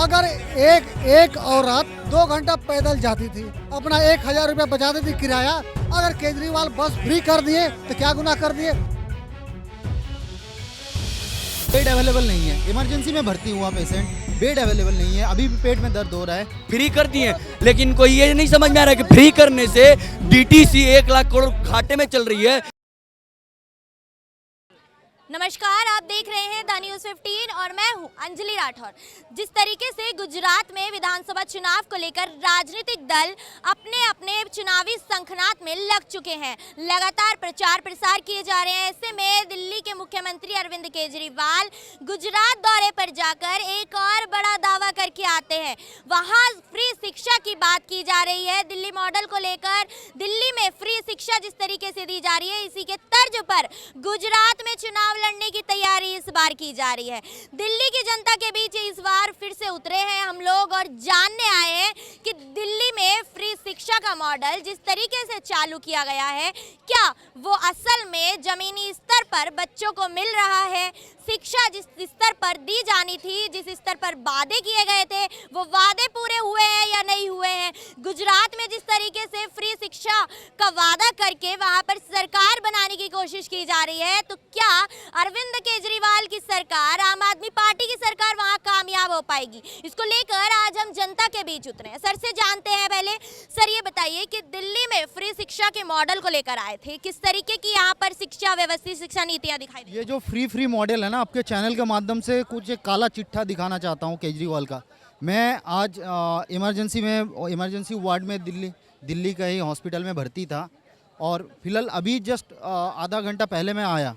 अगर एक एक औरत 2 घंटा पैदल जाती थी, अपना 1,000 रुपया बचाती थी किराया, अगर केजरीवाल बस फ्री कर दिए तो क्या गुनाह कर दिए। बेड अवेलेबल नहीं है, इमरजेंसी में भर्ती हुआ पेशेंट, बेड अवेलेबल नहीं है, अभी भी पेट में दर्द हो रहा है। फ्री कर दिए, लेकिन कोई ये नहीं समझ में आ रहा है कि फ्री करने से डीटीसी 1 लाख करोड़ घाटे में चल रही है। नमस्कार, आप देख रहे हैं द न्यूज़ 15 और मैं हूं अंजलि राठौर। जिस तरीके से गुजरात में विधानसभा चुनाव को लेकर राजनीतिक दल अपने अपने चुनावी शंखनाद में लग चुके हैं, लगातार प्रचार प्रसार किए जा रहे हैं। ऐसे में दिल्ली के मुख्यमंत्री अरविंद केजरीवाल गुजरात दौरे पर जाकर एक और बड़ा दावा करके आते हैं। वहां फ्री शिक्षा की बात की जा रही है। दिल्ली मॉडल को लेकर दिल्ली में फ्री शिक्षा जिस तरीके से दी जा रही है, इसी के तर्ज पर गुजरात में चुनाव लड़ने की तैयारी इस बार की जा रही है। दिल्ली की जनता के बीच इस बार फिर से उतरे हैं हम लोग और जानने आए हैं कि दिल्ली में फ्री शिक्षा का मॉडल जिस तरीके से चालू किया गया है, क्या वो असल में जमीनी स्तर पर बच्चों को मिल रहा है। शिक्षा जिस स्तर पर दी जानी थी, जिस स्तर पर वादे किए गए थे, वो वादे पूरे हुए हैं या नहीं हुए हैं। गुजरात में जिस तरीके से फ्री शिक्षा का वादा करके वहां पर सरकार बनाने की कोशिश की जा रही है, तो क्या अरविंद केजरीवाल की सरकार, आम आदमी पार्टी की सरकार वहां कामयाब हो पाएगी? इसको लेकर आज हम जनता के बीच उतरे हैं। सर से जानते हैं पहले। सर, ये बताइए कि दिल्ली में फ्री शिक्षा के मॉडल को लेकर आए थे, किस तरीके की यहाँ पर शिक्षा व्यवस्थित शिक्षा नीतियाँ दिखाई दी? ये जो फ्री मॉडल है ना, आपके चैनल के माध्यम से कुछ एक काला चिट्ठा दिखाना चाहता हूँ केजरीवाल का। मैं आज इमरजेंसी वार्ड में दिल्ली का ही हॉस्पिटल में भर्ती था और फिलहाल अभी जस्ट आधा घंटा पहले मैं आया,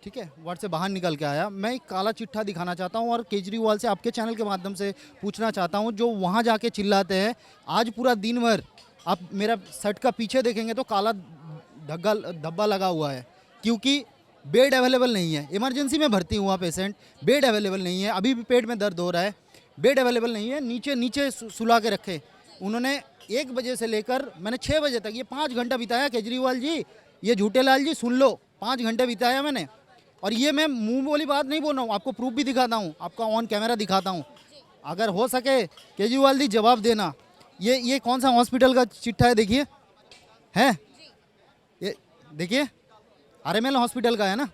ठीक है, वार्ड से बाहर निकल के आया। मैं एक काला चिट्ठा दिखाना चाहता हूँ और केजरीवाल से आपके चैनल के माध्यम से पूछना चाहता हूँ, जो वहाँ जाके चिल्लाते हैं, आज पूरा दिन भर आप मेरा शर्ट का पीछे देखेंगे तो काला धब्बा लगा हुआ है, क्योंकि बेड अवेलेबल नहीं है। इमरजेंसी में भर्ती हुआ पेशेंट, बेड अवेलेबल नहीं है, अभी भी पेट में दर्द हो रहा है, बेड अवेलेबल नहीं है, नीचे सुला के रखे उन्होंने। 1 बजे से लेकर मैंने 6 बजे तक ये 5 घंटा बिताया। केजरीवाल जी, ये झूठे लाल जी, सुन लो, 5 घंटे बिताया मैंने। और ये मैं मुंह बोली बात नहीं बोल रहा हूँ, आपको प्रूफ भी दिखाता हूँ, आपका ऑन कैमरा दिखाता हूँ। अगर हो सके केजरीवाल जी जवाब देना। ये कौन सा हॉस्पिटल का चिट्ठा है, देखिए, है ये, देखिए RML हॉस्पिटल का है ना,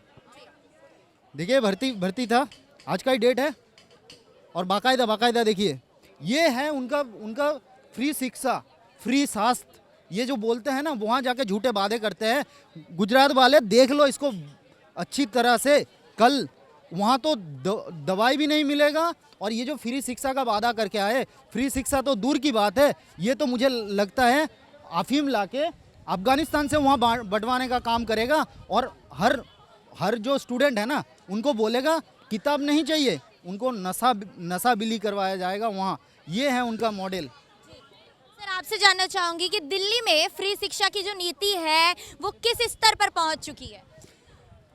देखिए भर्ती था, आज का ही डेट है और बाकायदा देखिए, ये है उनका फ्री शिक्षा, फ्री स्वास्थ्य। ये जो बोलते हैं ना, वहाँ जाके झूठे वादे करते हैं। गुजरात वाले देख लो इसको अच्छी तरह से, कल वहाँ तो दवाई भी नहीं मिलेगा और ये जो फ्री शिक्षा का वादा करके आए, फ्री शिक्षा तो दूर की बात है, ये तो मुझे लगता है अफीम लाके अफगानिस्तान से वहाँ बंटवाने का काम करेगा और हर जो स्टूडेंट है ना, उनको बोलेगा किताब नहीं चाहिए, उनको नशा बिली करवाया जाएगा वहाँ। ये है उनका मॉडल। सर, आपसे जानना चाहूँगी कि दिल्ली में फ्री शिक्षा की जो नीति है वो किस स्तर पर पहुँच चुकी है?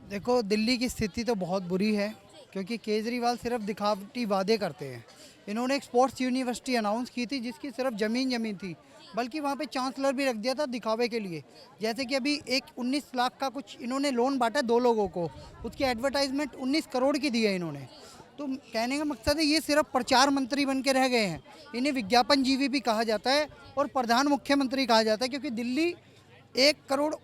देखो, दिल्ली की स्थिति तो बहुत बुरी है, क्योंकि केजरीवाल सिर्फ दिखावटी वादे करते हैं। इन्होंने एक स्पोर्ट्स यूनिवर्सिटी अनाउंस की थी जिसकी सिर्फ ज़मीन थी, बल्कि वहाँ पे चांसलर भी रख दिया था दिखावे के लिए। जैसे कि अभी एक 19 लाख का कुछ इन्होंने लोन बांटा 2 लोगों को, उसकी एडवर्टाइजमेंट 19 करोड़ की दी है इन्होंने। तो कहने का मकसद है, ये सिर्फ प्रचार मंत्री बन के रह गए हैं। इन्हें विज्ञापन जीवी भी कहा जाता है और प्रधान मुख्यमंत्री कहा जाता है, क्योंकि दिल्ली 1 करोड़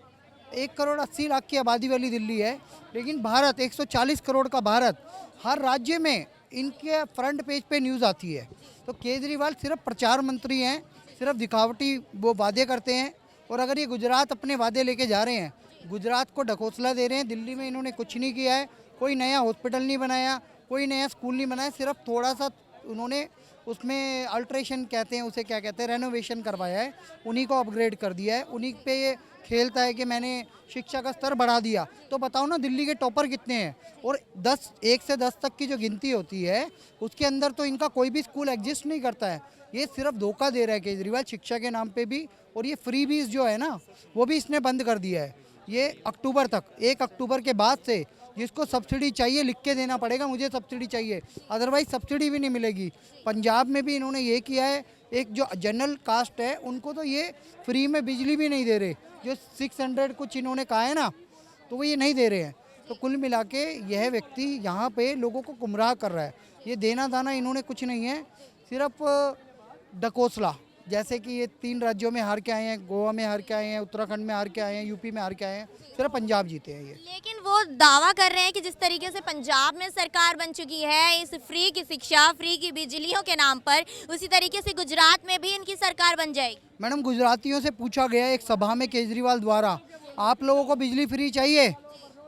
80 लाख की आबादी वाली दिल्ली है, लेकिन भारत 140 करोड़ का भारत, हर राज्य में इनके फ्रंट पेज पे न्यूज़ आती है। तो केजरीवाल सिर्फ प्रचार मंत्री हैं, सिर्फ दिखावटी वो वादे करते हैं। और अगर ये गुजरात अपने वादे लेके जा रहे हैं, गुजरात को ढकोसला दे रहे हैं। दिल्ली में इन्होंने कुछ नहीं किया है, कोई नया हॉस्पिटल नहीं बनाया, कोई नया स्कूल नहीं बनाया, सिर्फ थोड़ा सा उन्होंने उसमें अल्ट्रेशन कहते हैं उसे, क्या कहते हैं, रेनोवेशन करवाया है, उन्हीं को अपग्रेड कर दिया है। उन्हीं पे ये खेलता है कि मैंने शिक्षा का स्तर बढ़ा दिया। तो बताओ ना, दिल्ली के टॉपर कितने हैं? और 1 से 10 तक की जो गिनती होती है, उसके अंदर तो इनका कोई भी स्कूल एग्जिस्ट नहीं करता है। ये सिर्फ धोखा दे रहा है केजरीवाल शिक्षा के नाम पे भी। और ये फ्री बीज जो है ना, वो भी इसने बंद कर दिया है। ये अक्टूबर तक, 1 अक्टूबर के बाद से जिसको सब्सिडी चाहिए लिख के देना पड़ेगा, मुझे सब्सिडी चाहिए, अदरवाइज सब्सिडी भी नहीं मिलेगी। पंजाब में भी इन्होंने ये किया है, एक जो जनरल कास्ट है उनको तो ये फ्री में बिजली भी नहीं दे रहे, जो 600 कुछ इन्होंने कहा है ना, तो वो ये नहीं दे रहे हैं। तो कुल मिला के यह व्यक्ति यहाँ पे लोगों को गुमराह कर रहा है। ये देना दाना इन्होंने कुछ नहीं है, सिर्फ डकोसला, जैसे कि ये 3 राज्यों में हार के आए हैं, गोवा में हार के आए हैं, उत्तराखंड में हार के आए हैं, यूपी में हार के आए हैं, सिर्फ पंजाब जीते हैं ये। लेकिन वो दावा कर रहे हैं कि जिस तरीके से पंजाब में सरकार बन चुकी है इस फ्री की शिक्षा, फ्री की बिजलियों के नाम पर, उसी तरीके से गुजरात में भी इनकी सरकार बन जाएगी। मैडम, गुजरातियों से पूछा गया एक सभा में केजरीवाल द्वारा, आप लोगों को बिजली फ्री चाहिए?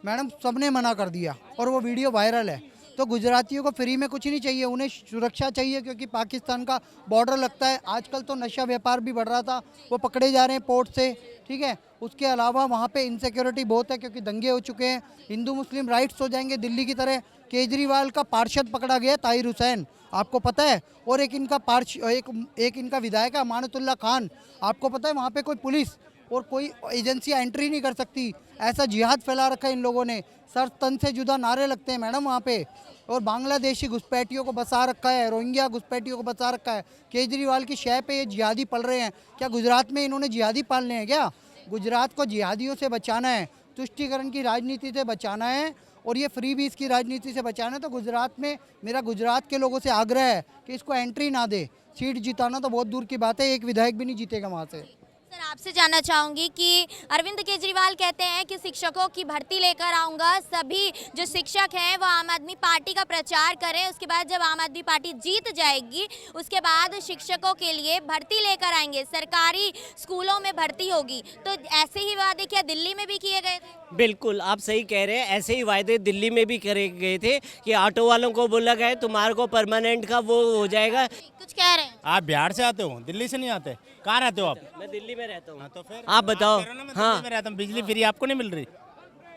मैडम, सबने मना कर दिया और वो वीडियो वायरल है। तो गुजरातियों को फ्री में कुछ नहीं चाहिए, उन्हें सुरक्षा चाहिए, क्योंकि पाकिस्तान का बॉर्डर लगता है। आजकल तो नशा व्यापार भी बढ़ रहा था, वो पकड़े जा रहे हैं पोर्ट से, ठीक है। उसके अलावा वहाँ पे इनसिक्योरिटी बहुत है, क्योंकि दंगे हो चुके हैं, हिंदू मुस्लिम राइट्स हो जाएंगे दिल्ली की तरह। केजरीवाल का पार्षद पकड़ा गया, ताहिर हुसैन, आपको पता है, और एक इनका विधायक है अमानतुल्लाह खान, आपको पता है। वहाँ पे कोई पुलिस और कोई एजेंसियाँ एंट्री नहीं कर सकती, ऐसा जिहाद फैला रखा है इन लोगों ने। सर तन से जुदा नारे लगते हैं मैडम वहाँ पे, और बांग्लादेशी घुसपैठियों को बसा रखा है, रोहिंग्या घुसपैठियों को बसा रखा है। केजरीवाल की शय पे ये जिहादी पल रहे हैं। क्या गुजरात में इन्होंने जिहादी पालने हैं क्या? गुजरात को जिहादियों से बचाना है, तुष्टीकरण की राजनीति से बचाना है, और ये फ्री बीज की राजनीति से बचाना है। तो गुजरात में मेरा गुजरात के लोगों से आग्रह है कि इसको एंट्री ना दे। सीट जिताना तो बहुत दूर की बात है, एक विधायक भी नहीं जीतेगा वहाँ से। सर, आपसे जानना चाहूंगी कि अरविंद केजरीवाल कहते हैं कि शिक्षकों की भर्ती लेकर आऊंगा, सभी जो शिक्षक हैं वो आम आदमी पार्टी का प्रचार करें, उसके बाद जब आम आदमी पार्टी जीत जाएगी उसके बाद शिक्षकों के लिए भर्ती लेकर आएंगे, सरकारी स्कूलों में भर्ती होगी। तो ऐसे ही वादे क्या दिल्ली में भी किए गए थे? बिल्कुल, आप सही कह रहे हैं। ऐसे ही वायदे दिल्ली में भी करे गए थे कि ऑटो वालों को बोला गया तुम्हारे को परमानेंट का वो हो जाएगा। कुछ कह रहे हैं? आप बिहार से आते हो, दिल्ली से नहीं आते? कहाँ रहते हो आप? मैं दिल्ली में रहता हूँ। तो फिर आप बताओ। हाँ, मैं रहता हूँ, बिजली फ्री आपको नहीं मिल रही?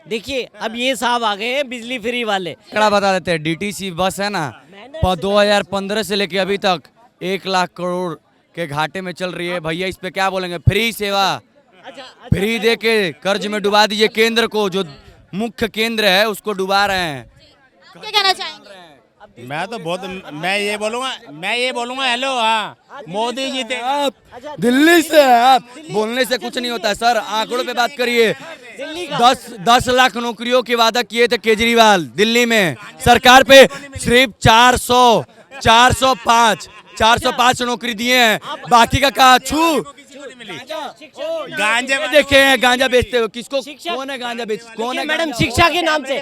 देखिए, अब ये साहब आ गए हैं बिजली फ्री वाले। कड़ा बता देते हैं, डीटीसी बस है ना, 2015 से लेके अभी तक 1 लाख करोड़ के घाटे में चल रही है। भैया इस पे क्या बोलेंगे? फ्री सेवा, फ्री दे के कर्ज में डुबा दीजिए केंद्र को, जो मुख्य केंद्र है उसको डुबा रहे हैं। आप क्या कहना चाहेंगे? मैं तो बहुत, मैं ये बोलूँगा हेलो, हाँ मोदी जी थे। आप दिल्ली से हैं, आप बोलने से कुछ नहीं होता है सर, आंकड़ों पे बात करिए। 10 लाख नौकरियों के वादा किए थे केजरीवाल दिल्ली में, सरकार पे सिर्फ 405 नौकरी दिए हैं, बाकी का कहा छू। गांजे देखे हैं गांजा बेचते हो, किसको? कौन है गांजा बेच? कौन है? मैडम, शिक्षा के नाम से,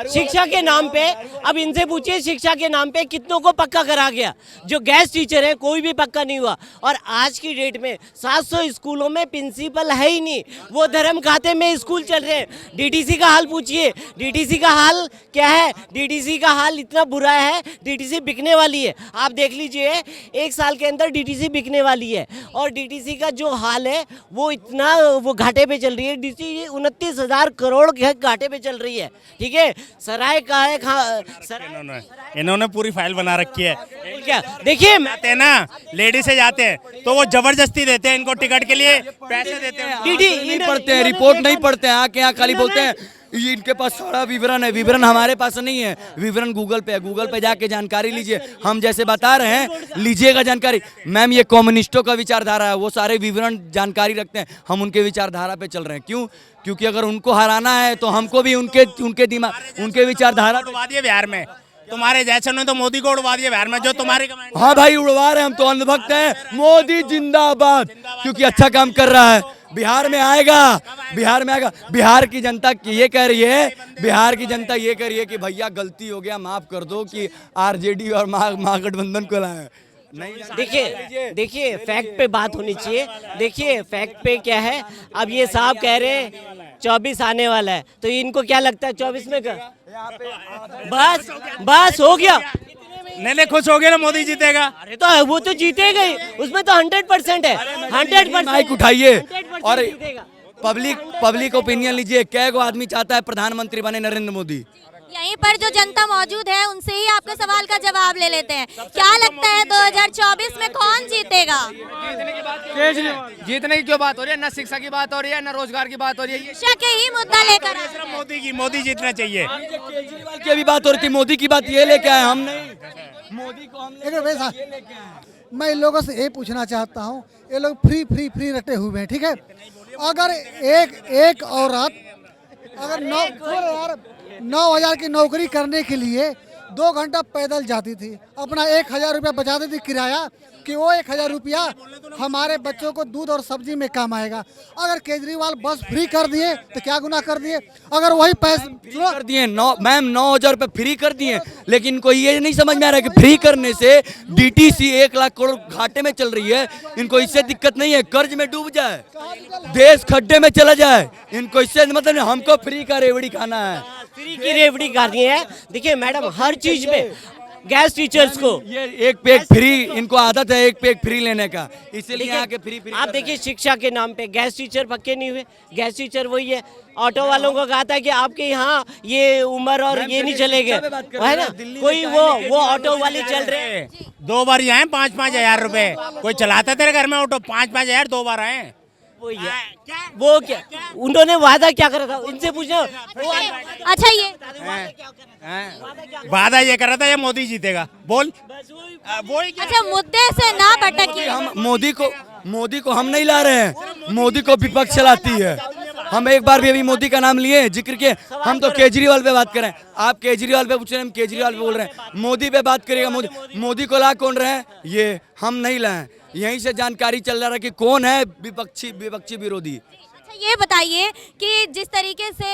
शिक्षा के नाम पे, अब इनसे पूछिए शिक्षा के नाम पे कितनों को पक्का करा गया? जो गेस्ट टीचर है कोई भी पक्का नहीं हुआ। और आज की डेट में 700 स्कूलों में प्रिंसिपल है ही नहीं, वो धर्म खाते में स्कूल चल रहे हैं। डीटीसी का हाल पूछिए, डीटीसी का हाल क्या है? डीटीसी का हाल इतना बुरा है, डीटीसी बिकने वाली है। आप देख लीजिए, 1 साल के अंदर डीटीसी बिकने वाली है। और डीटीसी का जो हाल है वो इतना वो घाटे पे चल रही है। डीटीसी 29,000 करोड़ के घाटे पे चल रही है, ठीक है। सराय का है, इन्होंने पूरी फाइल बना रखी है। क्या देखिए, जाते हैं ना, लेडीज से जाते हैं तो वो जबरदस्ती देते हैं इनको, टिकट के लिए पैसे देते हैं। नहीं पढ़ते हैं, रिपोर्ट नहीं पढ़ते हैं, आके यहाँ खाली बोलते हैं ये इनके पास सारा विवरण है। विवरण हमारे पास नहीं है, विवरण गूगल पे है, गूगल पे जाके जानकारी लीजिए। हम जैसे बता रहे हैं, लीजिएगा जानकारी। मैम, ये कम्युनिस्टों का विचारधारा है, वो सारे विवरण जानकारी रखते हैं, हम उनके विचारधारा पे चल रहे हैं। क्यों? क्योंकि अगर उनको हराना है तो हमको भी उनके दिमाग, उनके विचारधारा उड़वा दिए बिहार में। तुम्हारे जैसे ने तो मोदी को उड़वा दिया बिहार में, जो तुम्हारे हाँ भाई उड़वा रहे हैं, हम तो अंधभक्त हैं। मोदी जिंदाबाद, क्योंकि अच्छा काम कर रहा है। बिहार में आएगा। बिहार की जनता ये कह रही है कि भैया गलती हो गया, माफ कर दो, कि आरजेडी और महागठबंधन को लाए। देखिए फैक्ट पे बात होनी चाहिए। देखिए फैक्ट पे क्या है, अब ये साहब कह रहे हैं 24 आने वाला है, तो इनको क्या लगता है 24 में कर? बस हो गया। नहीं, खुश हो गया ना, मोदी जीतेगा। अरे तो वो तो जीतेगा ही, उसमें तो 100% है। 100% माइक उठाइए और पब्लिक ओपिनियन लीजिए। कै गो आदमी चाहता है प्रधानमंत्री बने नरेंद्र मोदी? यहीं पर जो जनता मौजूद है उनसे ही आपके सवाल का जवाब ले लेते हैं। क्या लगता है 2024 में कौन जीतेगा? जीतने की क्यों बात हो रही है? न शिक्षा की बात हो रही है, न रोजगार की बात हो रही है। शिक्षा के ही मुद्दा लेकर आए। सिर्फ मोदी जीतना चाहिए। केजरीवाल की अभी बात हो रही थी, मोदी की बात ये लेके आए हम नहीं। मोदी को हम लेके आए। मैं इन लोगों से ये पूछना चाहता हूँ, ये लोग फ्री रटे हुए हैं, ठीक है। अगर एक औरत अगर 9,000 की नौकरी करने के लिए 2 घंटा पैदल जाती थी, अपना 1000 रुपया बचाती थी किराया, कि वो 1000 रुपया हमारे बच्चों को दूध और सब्जी में काम आएगा। अगर केजरीवाल बस फ्री कर दिए तो क्या गुनाह कर दिए? अगर वही पैसे कर दिए मैम 9,000 रुपये फ्री कर दिए, लेकिन इनको ये नहीं समझ में आ रहा है कि फ्री करने से डीटीसी 1 लाख करोड़ घाटे में चल रही है। इनको इससे दिक्कत नहीं है कर्ज में डूब जाए, देश खड्डे में चला जाए, इनको इससे मतलब नहीं, हमको फ्री का रेवड़ी खाना है। फ्री की रेवड़ी खानी है। देखिए मैडम, हर चीज में गैस टीचर्स को ये एक पैक फ्री, इनको आदत है एक पैक फ्री लेने का, इसीलिए आके फ्री आप देखिए शिक्षा के नाम पे गैस टीचर पक्के नहीं हुए। गैस टीचर वही है, ऑटो वालों को कहा था कि आपके यहाँ ये उम्र और ये नहीं चलेंगे, है ना? कोई वो ऑटो वाले चल रहे हैं। 2 बार ही आए 5-5 हजार रुपए। कोई चलाता है तेरे घर में ऑटो? 5-5 हजार 2 बार आए। वही है, वो क्या उन्होंने वादा क्या करा था, इनसे पूछो। अच्छा ये वादा ये कर रहा था ये मोदी जीतेगा, बोल वही क्या? अच्छा मुद्दे से ना भटकिए। हम मोदी को हम नहीं ला रहे हैं, मोदी को विपक्ष चलाती है। हम एक बार भी अभी मोदी का नाम लिए जिक्र किए, हम तो केजरीवाल पे बात करें। आप केजरीवाल पे पूछ रहे हैं, हम केजरीवाल पे बोल रहे हैं। मोदी पे बात करिएगा, मोदी को ला कौन रहे हैं? ये हम नहीं लाए। यहीं से जानकारी चल रहा है कि कौन है विपक्षी विरोधी। अच्छा ये बताइए कि जिस तरीके से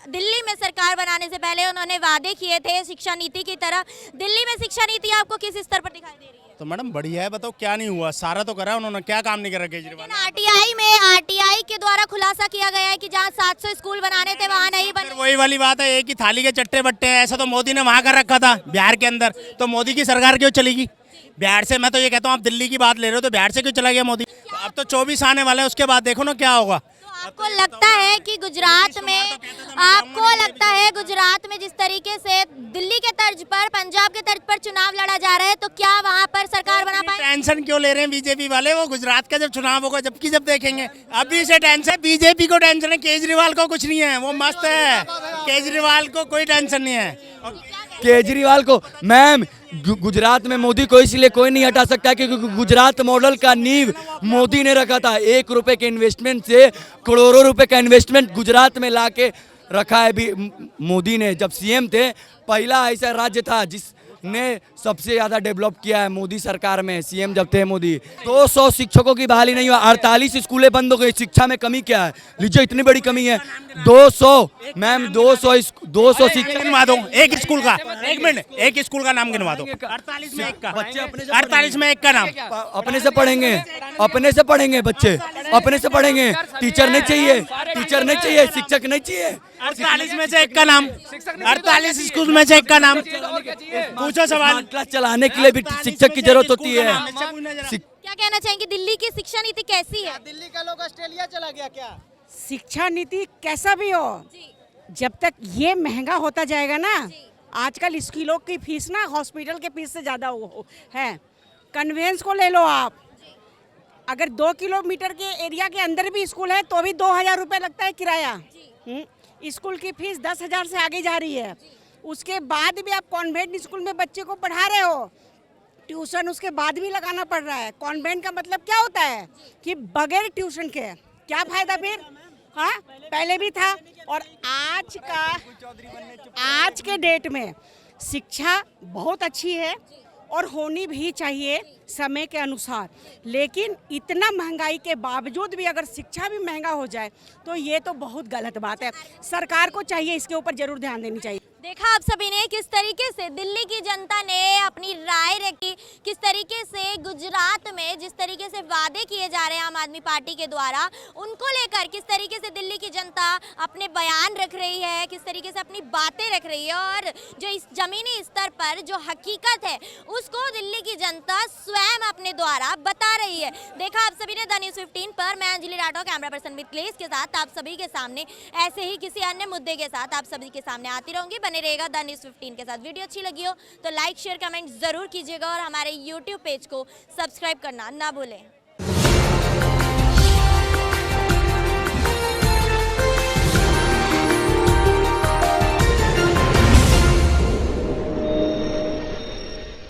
दिल्ली में सरकार बनाने से पहले उन्होंने वादे किए थे शिक्षा नीति की तरह, दिल्ली में शिक्षा नीति आपको किस स्तर पर दिखाई दे रही है? तो मैडम बढ़िया है, बताओ क्या नहीं हुआ? सारा तो करा उन्होंने, क्या काम नहीं करा केजरीवाल? आरटीआई के द्वारा खुलासा किया गया है कि जहां 700 स्कूल बनाने थे वहां नहीं बने। वही वाली बात है, एक ही थाली के चट्टे बट्टे हैं। ऐसा तो मोदी ने वहां कर रखा था बिहार के अंदर, तो मोदी की सरकार क्यों चलेगी बिहार से? मैं तो ये कहता हूँ, आप दिल्ली की बात ले रहे हो तो बिहार से क्यों चला गया मोदी? अब तो 24 आने वाले हैं, उसके बाद देखो ना क्या होगा। आपको लगता है कि गुजरात में जिस तरीके से दिल्ली के तर्ज पर, पंजाब के तर्ज पर चुनाव लड़ा जा रहा है, तो क्या वहां पर सरकार बना पाए? टेंशन क्यों ले रहे हैं बीजेपी वाले? वो गुजरात का जब चुनाव होगा जब देखेंगे। अभी से टेंशन, बीजेपी को टेंशन है, केजरीवाल को कुछ नहीं है, वो मस्त है। केजरीवाल को कोई टेंशन नहीं है। केजरीवाल को मैम गुजरात में मोदी को इसलिए कोई नहीं हटा सकता क्योंकि गुजरात मॉडल का नींव मोदी ने रखा था। 1 रुपए के इन्वेस्टमेंट से करोड़ों रुपए का इन्वेस्टमेंट गुजरात में लाके रखा है भी मोदी ने। जब सीएम थे, पहला ऐसा राज्य था जिसने सबसे ज़्यादा डेवलप किया है मोदी सरकार में, सीएम जब थे मोदी। 200 शिक्षकों की बहाली नहीं हुआ, 48 स्कूलें बंद हो गई। शिक्षा में कमी क्या है? लीजिए इतनी बड़ी कमी है। 200 मैम 200 शिक्षक गिनवा दो एक स्कूल का। 1 मिनट, एक स्कूल का नाम गिनवा दो। 48 में एक का, 48 में एक का नाम। अपने से पढ़ेंगे बच्चे, अपने से पढ़ेंगे। टीचर नहीं चाहिए, शिक्षक नहीं चाहिए। 48 में से एक का नाम, 48 स्कूल में से एक का नाम। पूछो सवाल। क्लास चलाने के लिए भी शिक्षक की जरूरत होती है। क्या कहना चाहेंगे, दिल्ली की शिक्षा नीति कैसी है? दिल्ली का लोग ऑस्ट्रेलिया चला गया क्या? शिक्षा नीति कैसा भी हो, जब तक ये महंगा होता जाएगा ना, आजकल स्कूलों की फीस ना हॉस्पिटल के फीस से ज़्यादा है। कन्वेंस को ले लो आप, अगर 2 किलोमीटर के एरिया के अंदर भी स्कूल है तो भी 2000 रुपये लगता है किराया। स्कूल की फीस 10,000 से आगे जा रही है। उसके बाद भी आप कॉन्वेंट स्कूल में बच्चे को पढ़ा रहे हो, ट्यूशन उसके बाद भी लगाना पड़ रहा है। कॉन्वेंट का मतलब क्या होता है कि बगैर ट्यूशन के क्या फायदा फिर? हाँ, पहले भी था। और आज के डेट में शिक्षा बहुत अच्छी है और होनी भी चाहिए समय के अनुसार, लेकिन इतना महंगाई के बावजूद भी अगर शिक्षा भी महंगा हो जाए तो ये तो बहुत गलत बात है। सरकार को चाहिए इसके ऊपर जरूर ध्यान देनी चाहिए। देखा आप सभी ने किस तरीके से दिल्ली की जनता ने अपनी राय रखी, किस तरीके से गुजरात में जिस तरीके से वादे किए जा रहे हैं आम आदमी पार्टी के द्वारा, उनको लेकर किस तरीके से दिल्ली की जनता अपने बयान रख रही है, किस तरीके से अपनी बातें रख रही है, और जो इस जमीनी स्तर पर जो हकीकत है उसको दिल्ली की जनता स्वयं अपने द्वारा बता रही है। देखा आप सभी ने द न्यूज़ 15 पर। मैं अंजलि राठौर, कैमरा पर्सन मिथिलेश के साथ आप सभी के सामने ऐसे ही किसी अन्य मुद्दे के साथ आप सभी के सामने आती रहूंगी। बने रहेगा द न्यूज़ 15 के साथ। वीडियो अच्छी लगी हो तो लाइक शेयर कमेंट जरूर कीजिएगा और हमारे YouTube पेज को सब्सक्राइब करना ना भूलें।